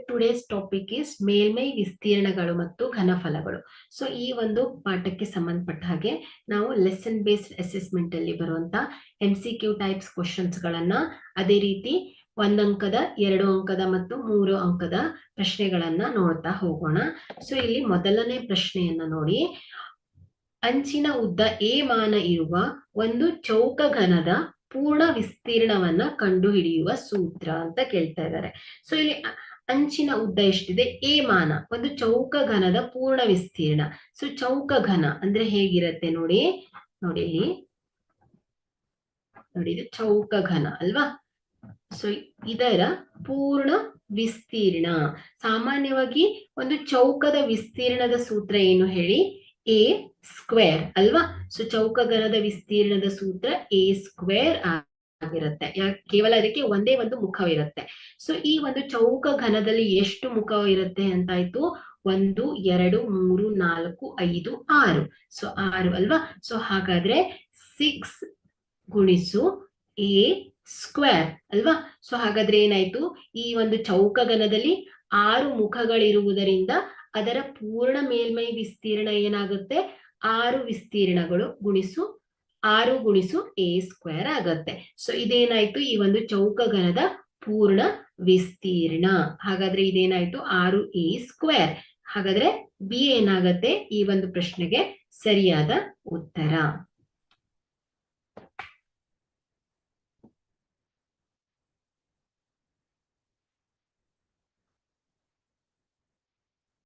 Today's topic is ಮೇಲ್ಮೈ ವಿಸ್ತೀರ್ಣಗಳು ಮತ್ತು ಘನಫಲಗಳು. So ಈ ಒಂದು ಪಾಠಕ್ಕೆ ಸಂಬಂಧಪಟ್ಟ ಹಾಗೆ ನಾವು ಲೆಸನ್ ಬೇಸ್ಡ್ ಅಸೆಸ್ಮೆಂಟ್ ಅಲ್ಲಿ ಬರುವಂತ MCQ ಟೈಪ್ಸ್ ಕ್ವಶನ್ಸ್ ಗಳನ್ನ, ಅದೇ ರೀತಿ 1 ಅಂಕದ 2 ಅಂಕದ ಮತ್ತು 3 ಅಂಕದ ಪ್ರಶ್ನೆಗಳನ್ನ ನೋಡ್ತಾ ಹೋಗೋಣ. ಸೊ ಇಲ್ಲಿ ಮೊದಲನೇ ಪ್ರಶ್ನೆಯನ್ನ ನೋಡಿ. ಅಂಚಿನ ಉದ್ದ a ಮಾನ ಇರುವ ಒಂದು ಚೌಕಘನದ ಪೂರ್ಣ ವಿಸ್ತೀರ್ಣವನ್ನ ಕಂಡುಹಿಡಿಯುವ ಸೂತ್ರ ಅಂತ ಕೇಳ್ತಾ ಇದ್ದಾರೆ. ಸೊ ಇಲ್ಲಿ ಅಂಚಿನ ಉದ್ದ ಎಷ್ಟಿದೆ? a ಮಾನ, ಒಂದು ಚೌಕಘನದ ಪೂರ್ಣ ವಿಸ್ತೀರ್ಣ. ಸೊ ಚೌಕಘನ ಅಂದ್ರೆ ಹೇಗಿರತ್ತೆ ನೋಡಿ ಇಲ್ಲಿ ನೋಡಿ, ಇದು ಚೌಕಘನ ಅಲ್ವಾ? ಸೊ ಇದರ ಪೂರ್ಣ ವಿಸ್ತೀರ್ಣ, ಸಾಮಾನ್ಯವಾಗಿ ಒಂದು ಚೌಕದ ವಿಸ್ತೀರ್ಣದ ಸೂತ್ರ ಏನು ಹೇಳಿ? a ಸ್ಕ್ವೇರ್ ಅಲ್ವಾ? ಸೊ ಚೌಕಘನದ ವಿಸ್ತೀರ್ಣದ ಸೂತ್ರ a ಸ್ಕ್ವೇರ್ ಆಗಿರುತ್ತೆ. ಕೇವಲ ಅದಕ್ಕೆ ಒಂದೇ ಒಂದು ಮುಖವಿರುತ್ತೆ. ಸೊ ಈ ಒಂದು ಚೌಕಘನದಲ್ಲಿ ಎಷ್ಟು ಮುಖ ಇರುತ್ತೆ ಅಂತಾಯ್ತು? 1 2 3 4 5 6. ಸೊ 6 ಅಲ್ವಾ? ಸೊ ಹಾಗಾದ್ರೆ 6 ಗುಣಿಸು a ಸ್ಕ್ವೇರ್ ಅಲ್ವಾ? ಸೊ ಹಾಗಾದ್ರೆ ಏನಾಯ್ತು? ಈ ಒಂದು ಚೌಕಘನದಲ್ಲಿ 6 ಮುಖಗಳಿರುವುದರಿಂದ ಅದರ ಪೂರ್ಣ ಮೇಲ್ಮೈ ವಿಸ್ತೀರ್ಣ ಏನಾಗುತ್ತೆ? 6 ವಿಸ್ತೀರ್ಣಗಳು ಗುಣಿಸು 6 ಗುಣಿಸು a ಸ್ಕ್ವೇರ್ ಆಗತ್ತೆ. ಸೊ ಇದೇನಾಯ್ತು? ಈ ಒಂದು ಚೌಕಘನದ ಪೂರ್ಣ ವಿಸ್ತೀರ್ಣ. ಹಾಗಾದ್ರೆ ಇದೇನಾಯ್ತು? 6a square. ಹಾಗಾದ್ರೆ ಬಿ ಏನಾಗತ್ತೆ ಈ ಒಂದು ಪ್ರಶ್ನೆಗೆ ಸರಿಯಾದ ಉತ್ತರ.